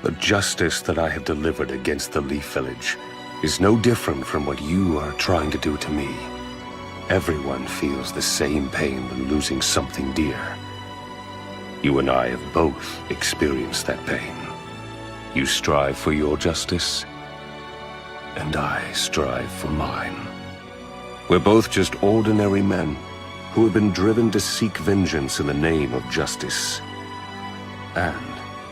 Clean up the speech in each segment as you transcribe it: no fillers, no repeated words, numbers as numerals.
The justice that I have delivered against the Leaf Village is no different from what you are trying to do to me. Everyone feels the same pain when losing something dear. You and I have both experienced that pain. You strive for your justice, and I strive for mine. We're both just ordinary men who have been driven to seek vengeance in the name of justice. And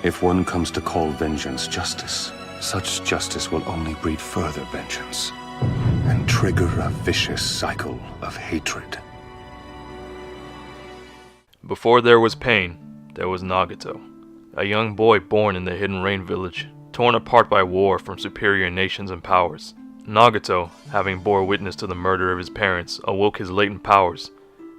if one comes to call vengeance justice, such justice will only breed further vengeance and trigger a vicious cycle of hatred. Before there was pain, there was Nagato, a young boy born in the Hidden Rain village, torn apart by war from superior nations and powers. Nagato, having bore witness to the murder of his parents, awoke his latent powers,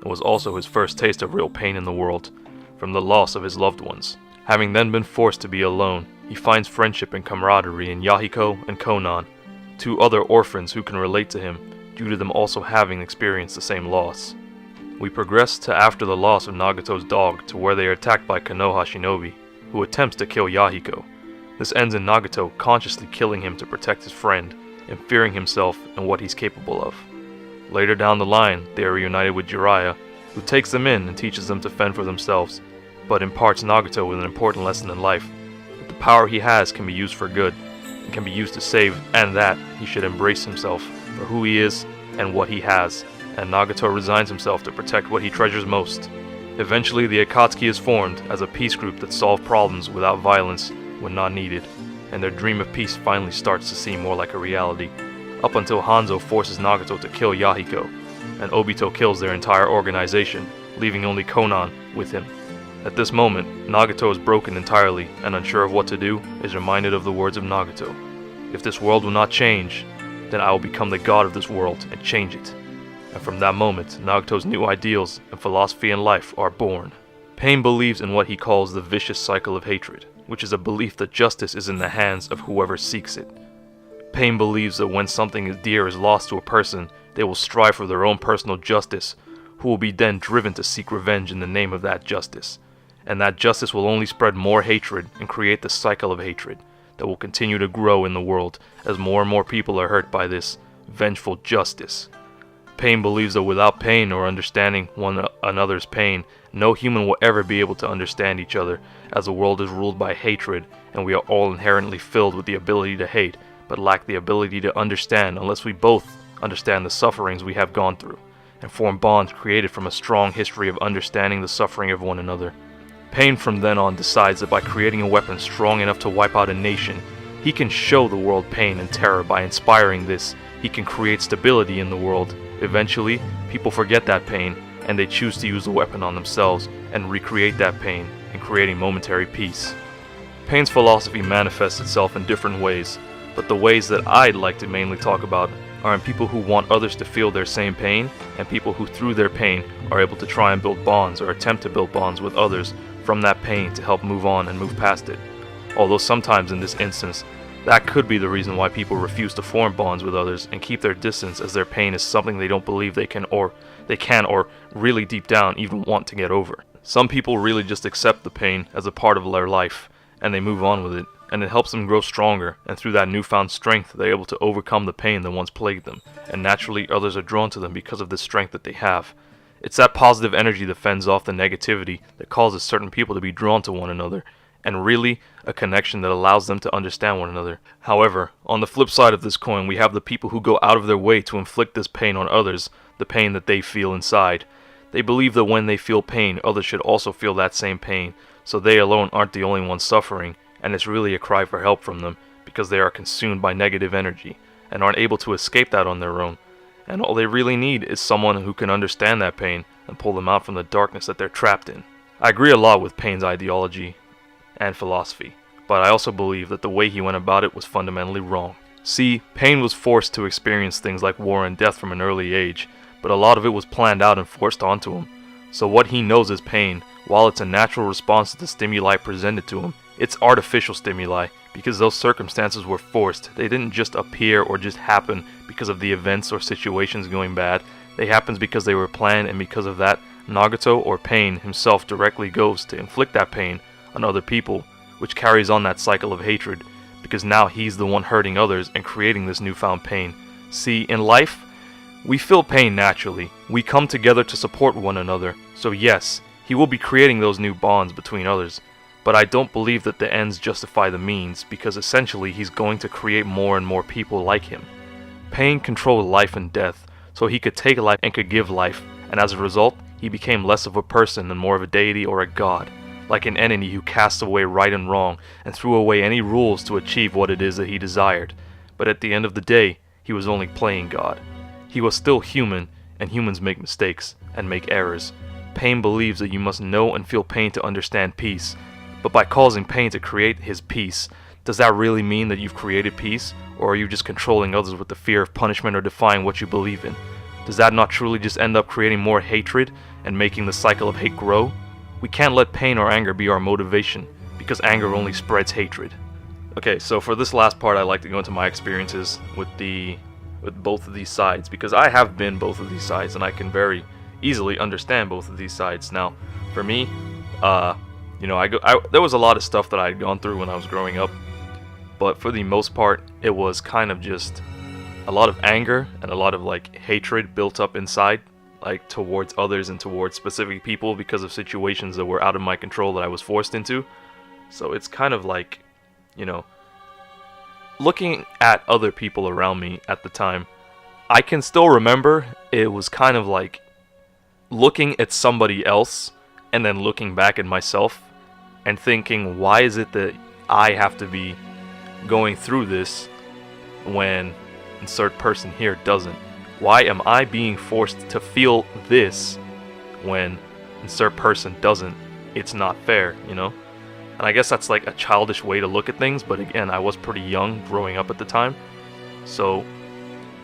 and was also his first taste of real pain in the world, from the loss of his loved ones. Having then been forced to be alone, he finds friendship and camaraderie in Yahiko and Konan, two other orphans who can relate to him, due to them also having experienced the same loss. We progress to after the loss of Nagato's dog to where they are attacked by Konoha Shinobi, who attempts to kill Yahiko. This ends in Nagato consciously killing him to protect his friend, and fearing himself and what he's capable of. Later down the line, they are reunited with Jiraiya, who takes them in and teaches them to fend for themselves, but imparts Nagato with an important lesson in life, that the power he has can be used for good, and can be used to save, and that he should embrace himself for who he is and what he has, and Nagato resigns himself to protect what he treasures most. Eventually, the Akatsuki is formed as a peace group that solve problems without violence when not needed, and their dream of peace finally starts to seem more like a reality, up until Hanzo forces Nagato to kill Yahiko, and Obito kills their entire organization, leaving only Konan with him. At this moment, Nagato is broken entirely, and unsure of what to do, is reminded of the words of Nagato. If this world will not change, then I will become the god of this world and change it. And from that moment, Nagato's new ideals and philosophy in life are born. Pain believes in what he calls the vicious cycle of hatred, which is a belief that justice is in the hands of whoever seeks it. Pain believes that when something dear is lost to a person, they will strive for their own personal justice, who will be then driven to seek revenge in the name of that justice. And that justice will only spread more hatred and create the cycle of hatred that will continue to grow in the world as more and more people are hurt by this vengeful justice. Pain believes that without pain or understanding one another's pain, no human will ever be able to understand each other, as the world is ruled by hatred, and we are all inherently filled with the ability to hate, but lack the ability to understand unless we both understand the sufferings we have gone through, and form bonds created from a strong history of understanding the suffering of one another. Pain from then on decides that by creating a weapon strong enough to wipe out a nation, he can show the world pain and terror. By inspiring this, he can create stability in the world. Eventually, people forget that pain, and they choose to use the weapon on themselves and recreate that pain in creating momentary peace. Pain's philosophy manifests itself in different ways, but the ways that I'd like to mainly talk about are in people who want others to feel their same pain, and people who through their pain are able to try and build bonds or attempt to build bonds with others from that pain to help move on and move past it. Although sometimes in this instance, that could be the reason why people refuse to form bonds with others and keep their distance, as their pain is something they don't believe they can or really deep down even want to get over. Some people really just accept the pain as a part of their life, and they move on with it, and it helps them grow stronger, and through that newfound strength they're able to overcome the pain that once plagued them, and naturally others are drawn to them because of the strength that they have. It's that positive energy that fends off the negativity that causes certain people to be drawn to one another, and really a connection that allows them to understand one another. However, on the flip side of this coin, we have the people who go out of their way to inflict this pain on others, the pain that they feel inside. They believe that when they feel pain, others should also feel that same pain, so they alone aren't the only ones suffering, and it's really a cry for help from them, because they are consumed by negative energy, and aren't able to escape that on their own. And all they really need is someone who can understand that pain, and pull them out from the darkness that they're trapped in. I agree a lot with Pain's ideology and philosophy, but I also believe that the way he went about it was fundamentally wrong. See, Pain was forced to experience things like war and death from an early age, but a lot of it was planned out and forced onto him. So what he knows is pain, while it's a natural response to the stimuli presented to him, it's artificial stimuli, because those circumstances were forced. They didn't just appear or just happen because of the events or situations going bad. They happened because they were planned, and because of that, Nagato or Pain himself directly goes to inflict that pain on other people, which carries on that cycle of hatred, because now he's the one hurting others and creating this newfound pain. See, in life, we feel pain naturally. We come together to support one another. So yes, he will be creating those new bonds between others. But I don't believe that the ends justify the means, because essentially he's going to create more and more people like him. Pain controlled life and death, so he could take life and could give life, and as a result, he became less of a person and more of a deity or a god, like an entity who cast away right and wrong and threw away any rules to achieve what it is that he desired. But at the end of the day, he was only playing God. He was still human, and humans make mistakes and make errors. Pain believes that you must know and feel pain to understand peace, but by causing pain to create his peace, does that really mean that you've created peace, or are you just controlling others with the fear of punishment or defying what you believe in? Does that not truly just end up creating more hatred and making the cycle of hate grow? We can't let pain or anger be our motivation, because anger only spreads hatred. Okay, so for this last part, I'd like to go into my experiences with both of these sides, because I have been both of these sides, and I can very easily understand both of these sides. Now, for me, there was a lot of stuff that I had gone through when I was growing up, but for the most part, it was kind of just a lot of anger and a lot of like hatred built up inside, like towards others and towards specific people because of situations that were out of my control that I was forced into. So it's kind of like, looking at other people around me at the time, I can still remember it was kind of like looking at somebody else and then looking back at myself and thinking, why is it that I have to be going through this when insert person here doesn't? Why am I being forced to feel this when insert person doesn't? It's not fair, And I guess that's like a childish way to look at things, but again, I was pretty young growing up at the time. So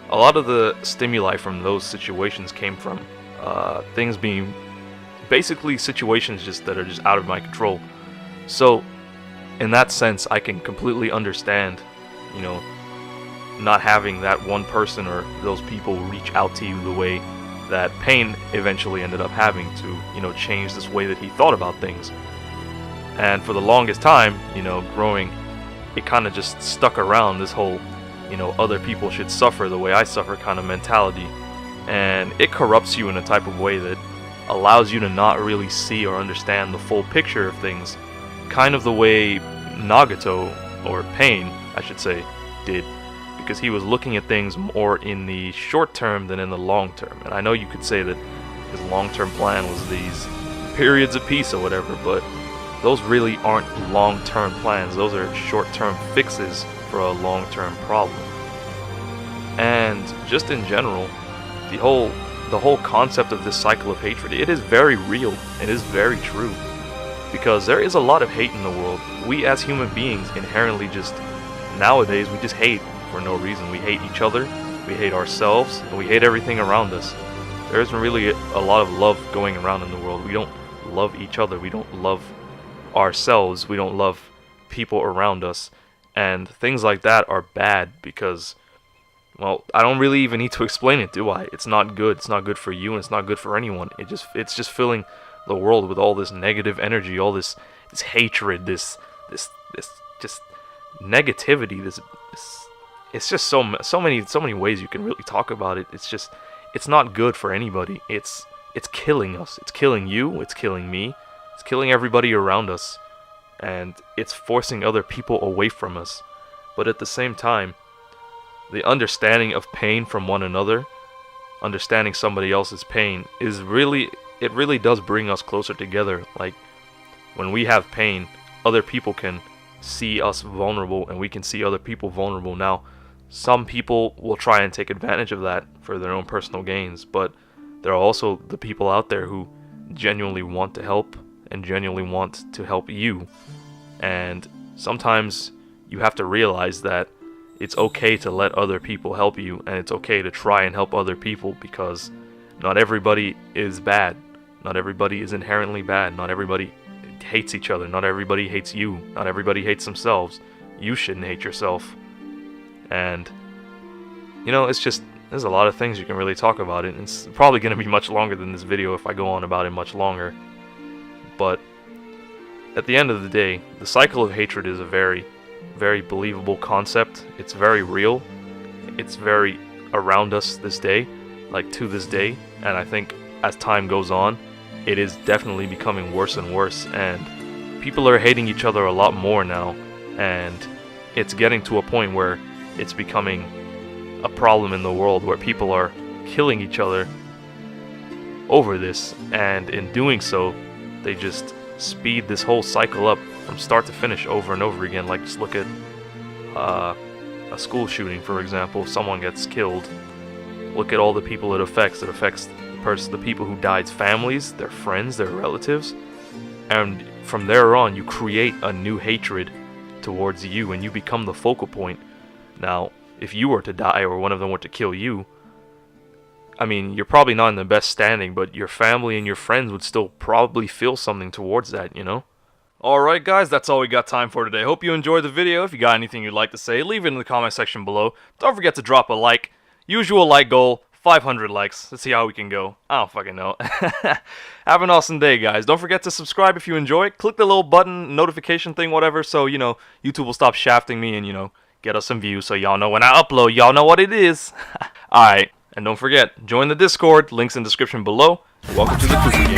a lot of the stimuli from those situations came from things being basically situations just that are just out of my control. So in that sense, I can completely understand, not having that one person or those people reach out to you the way that Pain eventually ended up having to, change this way that he thought about things. And for the longest time, growing, it kind of just stuck around this whole, other people should suffer the way I suffer kind of mentality. And it corrupts you in a type of way that allows you to not really see or understand the full picture of things, kind of the way Nagato, or Pain, I should say, did. Because he was looking at things more in the short term than in the long term. And I know you could say that his long-term plan was these periods of peace or whatever, but those really aren't long-term plans. Those are short-term fixes for a long-term problem. And just in general, the whole concept of this cycle of hatred, it is very real. It is very true. Because there is a lot of hate in the world. We as human beings inherently just, nowadays, we just hate for no reason. We hate each other, we hate ourselves, and we hate everything around us. There isn't really a lot of love going around in the world. We don't love each other, we don't love ourselves, we don't love people around us. And things like that are bad because, well, I don't really even need to explain it, do I? It's not good. It's not good for you, and it's not good for anyone. It's just filling the world with all this negative energy, all this hatred, this just negativity. It's just so many ways you can really talk about it. It's not good for anybody. It's killing us. It's killing you. It's killing me. It's killing everybody around us, and it's forcing other people away from us. But at the same time, the understanding of pain from one another, understanding somebody else's pain, it really does bring us closer together. Like, when we have pain, other people can see us vulnerable, and we can see other people vulnerable. Now, some people will try and take advantage of that for their own personal gains, but there are also the people out there who genuinely want to help and genuinely want to help you. And sometimes you have to realize that it's okay to let other people help you, and it's okay to try and help other people, because not everybody is bad. Not everybody is inherently bad. Not everybody hates each other. Not everybody hates you. Not everybody hates themselves. You shouldn't hate yourself. And, there's a lot of things you can really talk about it. It's probably going to be much longer than this video if I go on about it much longer. But at the end of the day, the cycle of hatred is a very, very believable concept. It's very real. It's very around us this day, like to this day. And I think as time goes on, it is definitely becoming worse and worse. And people are hating each other a lot more now. And it's getting to a point where it's becoming a problem in the world where people are killing each other over this. And in doing so, they just speed this whole cycle up from start to finish over and over again. Like, just look at a school shooting, for example. If someone gets killed, look at all the people it affects. It affects the people who died's families, their friends, their relatives, and from there on you create a new hatred towards you, and you become the focal point. Now, if you were to die or one of them were to kill you, I mean, you're probably not in the best standing, but your family and your friends would still probably feel something towards that, you know? Alright guys, that's all we got time for today. Hope you enjoyed the video. If you got anything you'd like to say, leave it in the comment section below. Don't forget to drop a like. Usual like goal, 500 likes. Let's see how we can go. I don't fucking know. Have an awesome day, guys. Don't forget to subscribe if you enjoy it. Click the little button, notification thing, whatever, so, you know, YouTube will stop shafting me and, you know, get us some views so y'all know when I upload. Y'all know what it is. Alright. And don't forget, join the Discord, links in the description below. Welcome to the Cookie Game.